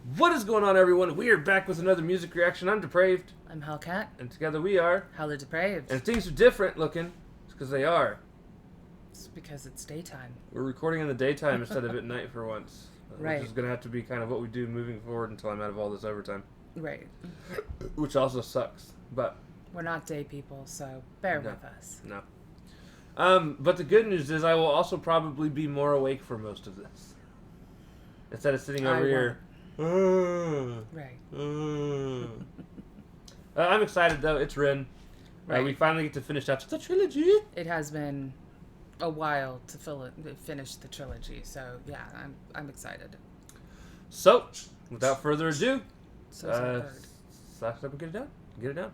What is going on, everyone? We are back with another music reaction. I'm Depraved. I'm Hellcat. And together we are... HellaDepraved. And if things are different looking, it's because they are. It's because it's daytime. We're recording in the daytime instead of at night for once. Right. Which is going to have to be kind of what we do moving forward until I'm out of all this overtime. Right. Which also sucks, but... We're not day people, so bear with us. No. But the good news is I will also probably be more awake for most of this. Instead of sitting over here... Right. I'm excited though. It's Rin. Right. We finally get to finish out the trilogy. It has been a while to finish the trilogy, so yeah, I'm excited. So, without further ado, So heard. slash it up and get it down. Get it down.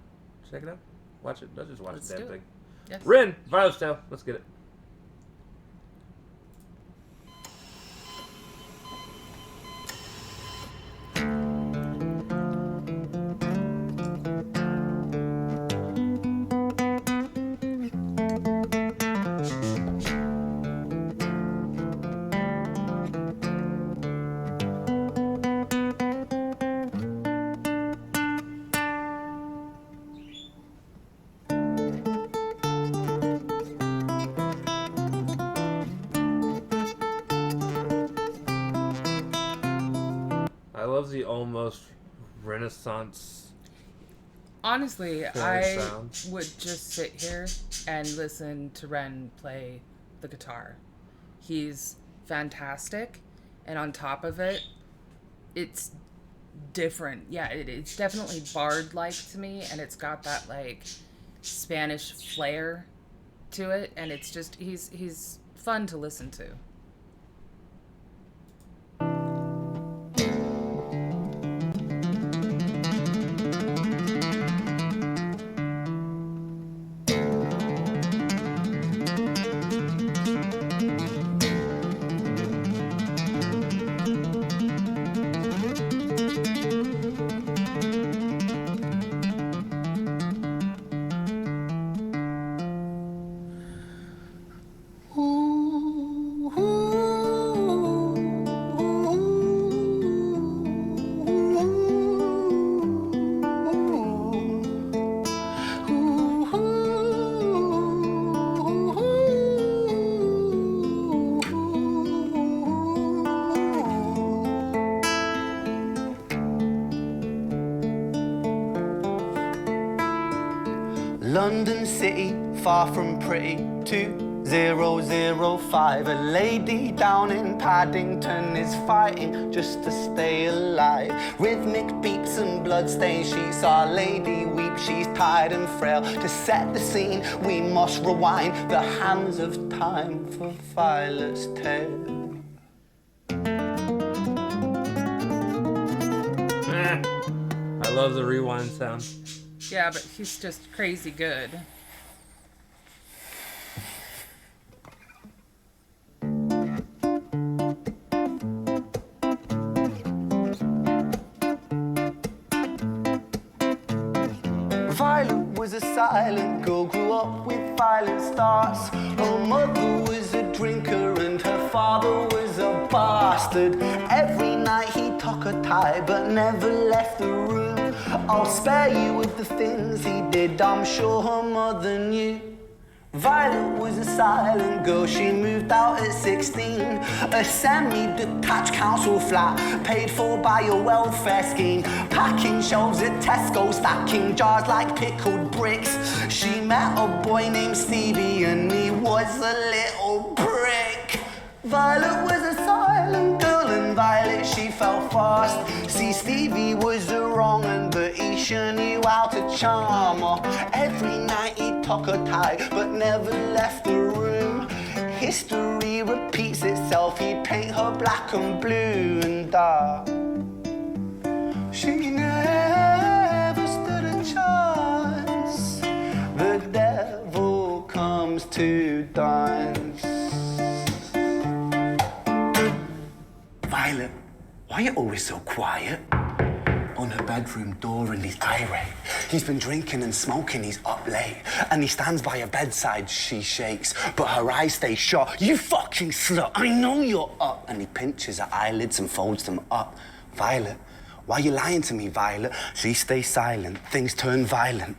Check it out. Watch it. Let's just watch the damn thing. Yes. Rin, Violet's Tale. Let's get it. I love the almost Renaissance. Honestly, I sound. would just sit here and listen to Ren play the guitar. He's fantastic, and on top of it, it's different. Yeah, it's definitely bard-like to me, and it's got that like Spanish flair to it, and it's just he's fun to listen to. London City, far from pretty, 2005. A lady down in Paddington is fighting just to stay alive. Rhythmic beats and bloodstained sheets, our lady weeps, she's tired and frail. To set the scene, we must rewind the hands of time for Violet's Tale. I love the rewind sound. Yeah, but he's just crazy good. Violet was a silent girl, grew up with violent starts. Her mother was a drinker and her father was a bastard. Every night he took a tie but never left the room. I'll spare you with the things he did, I'm sure her mother knew. Violet was a silent girl, she moved out at 16. A semi-detached council flat, paid for by a welfare scheme. Packing shelves at Tesco, stacking jars like pickled bricks. She met a boy named Stevie and he was a little prick. Violet was a silent girl and Violet, she fell fast. See, Stevie was a wrong un, but he sure knew how to charm her. Every night he took her tie, but never left the room. History repeats itself, he'd paint her black and blue and dark. She never stood a chance. The devil comes to dance. Violet, why are you always so quiet? On her bedroom door and he's irate. He's been drinking and smoking, he's up late. And he stands by her bedside, she shakes, but her eyes stay shut. You fucking slut, I know you're up. And he pinches her eyelids and folds them up. Violet, why you lying to me, Violet? She stays silent, things turn violent.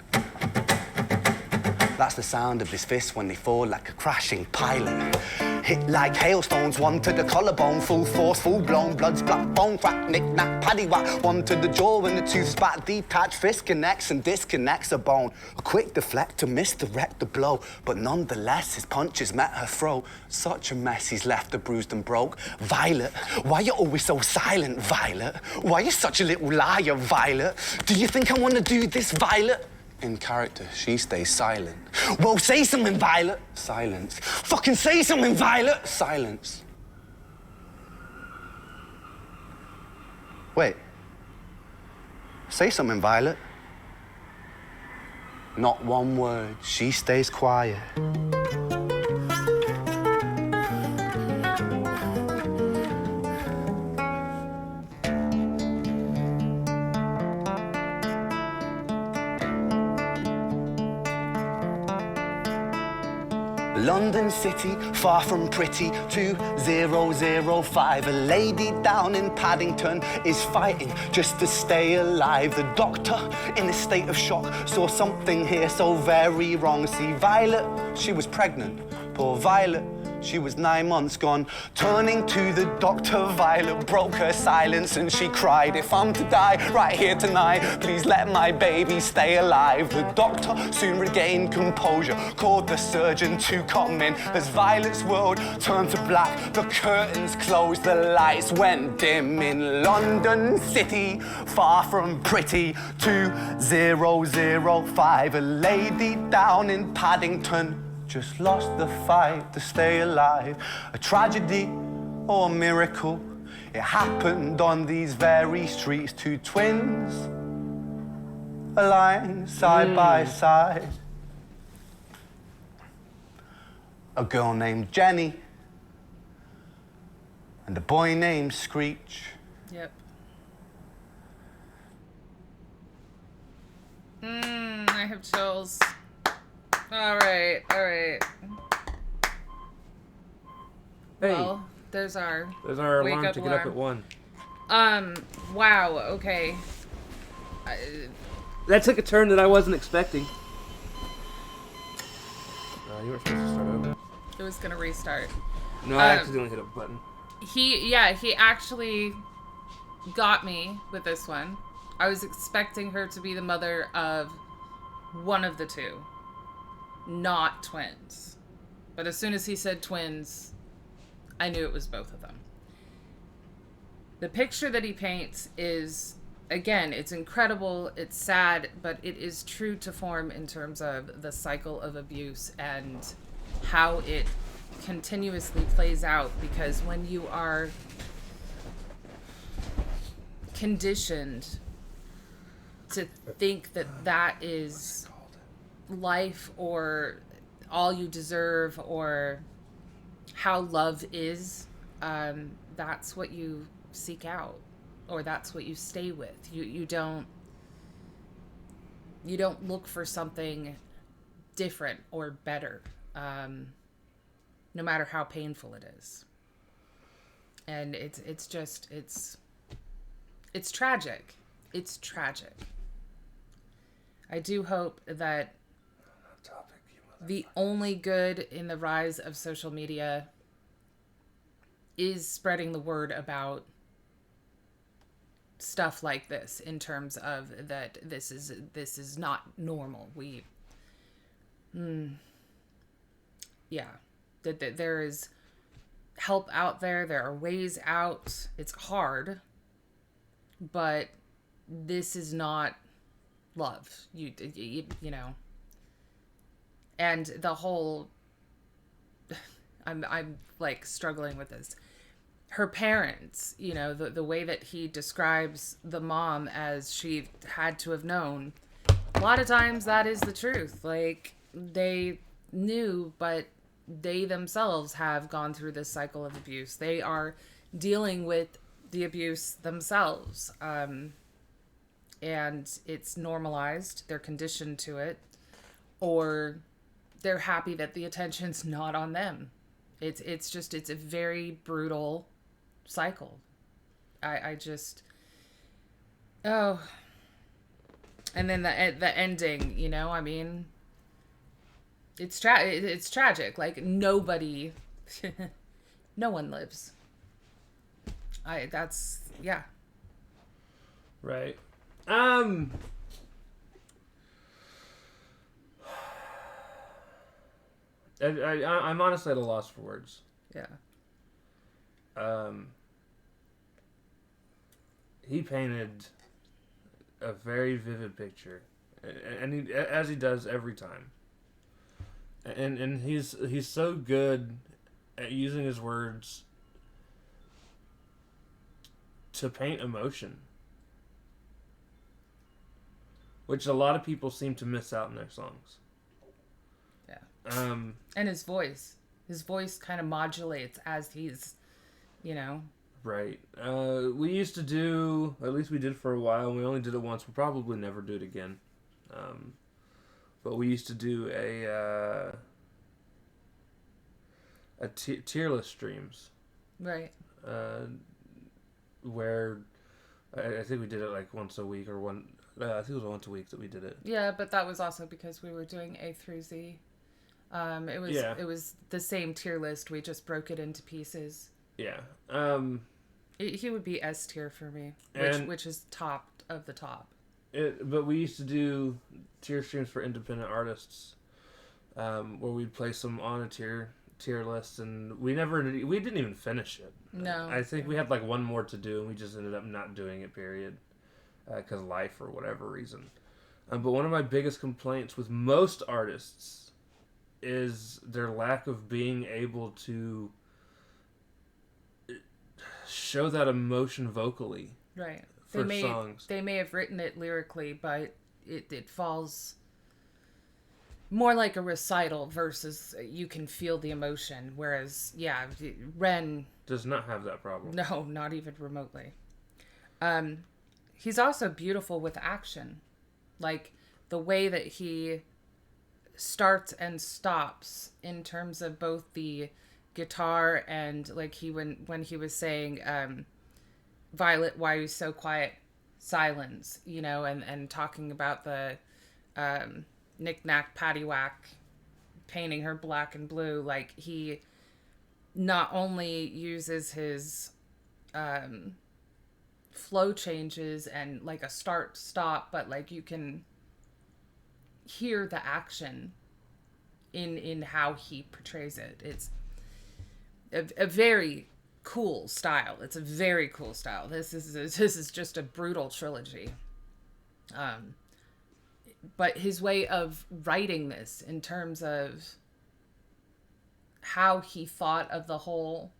That's the sound of his fists when they fall like a crashing pilot. Hit like hailstones, one to the collarbone, full force, full blown, blood splat, bone crack, knick knack, paddywhack, one to the jaw and the tooth spat, detached fist connects and disconnects a bone. A quick deflect to misdirect the blow, but nonetheless his punches met her throat. Such a mess he's left her bruised and broke. Violet, why you always so silent, Violet? Why you such a little liar, Violet? Do you think I want to do this, Violet? In character, she stays silent. Well, say something, Violet. Silence. Fucking say something, Violet. Silence. Wait. Say something, Violet. Not one word. She stays quiet. London City, far from pretty, 2005. A lady down in Paddington is fighting just to stay alive. The doctor, in a state of shock, saw something here so very wrong. See, Violet, she was pregnant. Poor Violet, she was 9 months gone. Turning to the doctor, Violet broke her silence and she cried, if I'm to die right here tonight, please let my baby stay alive. The doctor soon regained composure, called the surgeon to come in. As Violet's world turned to black, the curtains closed, the lights went dim. In London City, far from pretty, 2005. A lady down in Paddington just lost the fight to stay alive. A tragedy or a miracle, it happened on these very streets. Two twins aligned side by side. A girl named Jenny and a boy named Screech. Yep. I have chills. All right. Hey, Well, there's our wake alarm up to get up at 1. Wow. Okay. That took a turn that I wasn't expecting. You weren't supposed to start over. It was gonna restart. No, I accidentally hit a button. He actually got me with this one. I was expecting her to be the mother of one of the two, not twins. But as soon as he said twins, I knew it was both of them. The picture that he paints is, again, it's incredible, it's sad, but it is true to form in terms of the cycle of abuse and how it continuously plays out. Because when you are conditioned to think that that is life or all you deserve or how love is, that's what you seek out, or that's what you stay with. You don't look for something different or better, no matter how painful it is. And it's tragic. It's tragic. I do hope that the only good in the rise of social media is spreading the word about stuff like this, in terms of that this is not normal. That there is help out there. There are ways out. It's hard, but this is not love. You know. And the whole, I'm like struggling with this. Her parents, you know, the way that he describes the mom as she had to have known, a lot of times that is the truth. Like, they knew, but they themselves have gone through this cycle of abuse. They are dealing with the abuse themselves. And it's normalized. They're conditioned to it. Or they're happy that the attention's not on them. It's a very brutal cycle. I just, Oh, and then the ending, you know, I mean, it's tragic. Like nobody, no one lives. Yeah. Right. I'm honestly at a loss for words. Yeah. He painted a very vivid picture, and as he does every time. And he's so good at using his words to paint emotion, which a lot of people seem to miss out in their songs. Yeah. And his voice kind of modulates as he's, you know. Right. We used to do, at least we did for a while, and we only did it once. We'll probably never do it again. But we used to do a tier list streams. Right. Where I think we did it like once a week or I think it was once a week that we did it. Yeah, but that was also because we were doing A through Z. It was the same tier list. We just broke it into pieces. Yeah. He would be S tier for me, which is top of the top. But we used to do tier streams for independent artists, where we'd place them on a tier list, and we didn't even finish it. No. I think we had like one more to do, and we just ended up not doing it. Period, because life or whatever reason. But one of my biggest complaints with most artists is their lack of being able to show that emotion vocally. Right. For songs. They may have written it lyrically, but it falls more like a recital versus you can feel the emotion. Whereas, yeah, Ren does not have that problem. No, not even remotely. He's also beautiful with action. Like the way that he starts and stops in terms of both the guitar and like when he was saying Violet, why are you so quiet? Silence, you know, and talking about the knick-knack, paddywhack, painting her black and blue. Like, he not only uses his flow changes and, like, a start-stop, but, like, you can hear the action in how he portrays it. It's a very cool style. It's a very cool style. This is just a brutal trilogy. But his way of writing this in terms of how he thought of the whole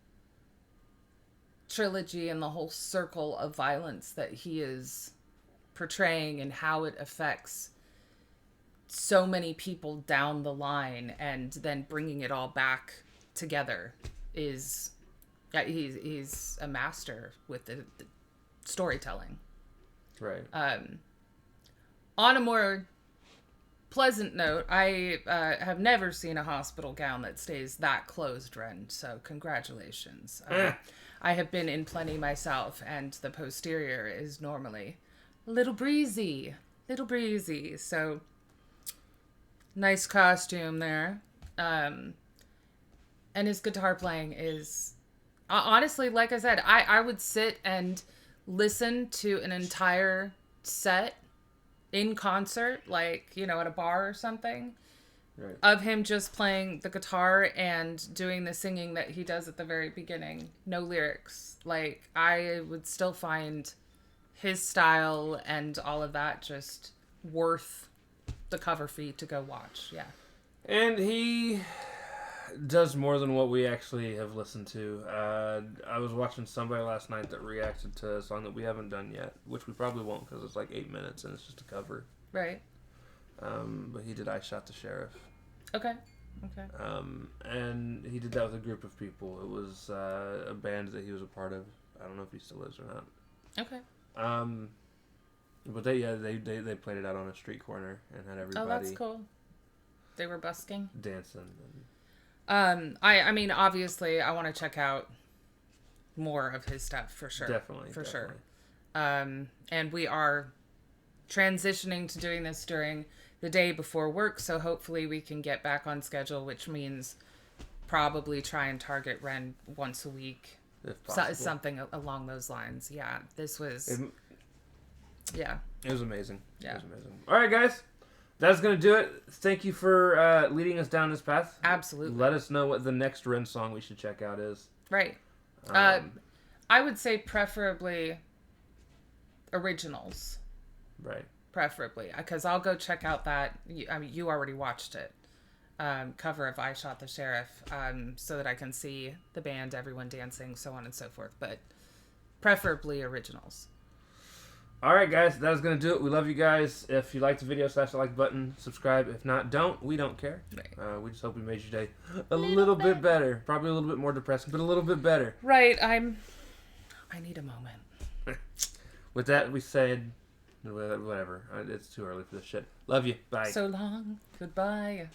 trilogy and the whole circle of violence that he is portraying and how it affects so many people down the line and then bringing it all back together is... Yeah, he's a master with the storytelling. Right. On a more pleasant note, I have never seen a hospital gown that stays that closed, Ren, so congratulations. I have been in plenty myself, and the posterior is normally a little breezy. So, nice costume there. And his guitar playing is... Honestly, like I said, I would sit and listen to an entire set in concert, like, you know, at a bar or something, right, of him just playing the guitar and doing the singing that he does at the very beginning. No lyrics. Like, I would still find his style and all of that just worth the cover fee to go watch. Yeah. And he does more than what we actually have listened to. I was watching somebody last night that reacted to a song that we haven't done yet, which we probably won't because it's like 8 minutes and it's just a cover. Right. But he did I Shot the Sheriff. Okay. And he did that with a group of people. It was a band that he was a part of. I don't know if he still is or not. Okay. But they played it out on a street corner and had everybody... Oh, that's cool. They were busking? Dancing. I mean, obviously, I want to check out more of his stuff for sure. Definitely. Sure. And we are transitioning to doing this during the day before work, so hopefully we can get back on schedule, which means probably try and target Ren once a week. If possible. Something along those lines. Yeah, this was... It was amazing. Yeah. It was amazing. All right, guys. That's going to do it. Thank you for leading us down this path. Absolutely. Let us know what the next Ren song we should check out is. Right. I would say preferably originals. Right. Preferably. Because I'll go check out that. I mean, you already watched it. Cover of I Shot the Sheriff. So that I can see the band, everyone dancing, so on and so forth. But preferably originals. All right, guys. That is going to do it. We love you guys. If you liked the video, smash the like button. Subscribe. If not, don't. We don't care. Right. We just hope we made your day a little bit better. Probably a little bit more depressing, but a little bit better. Right. I need a moment. With that, we said, whatever. It's too early for this shit. Love you. Bye. So long. Goodbye.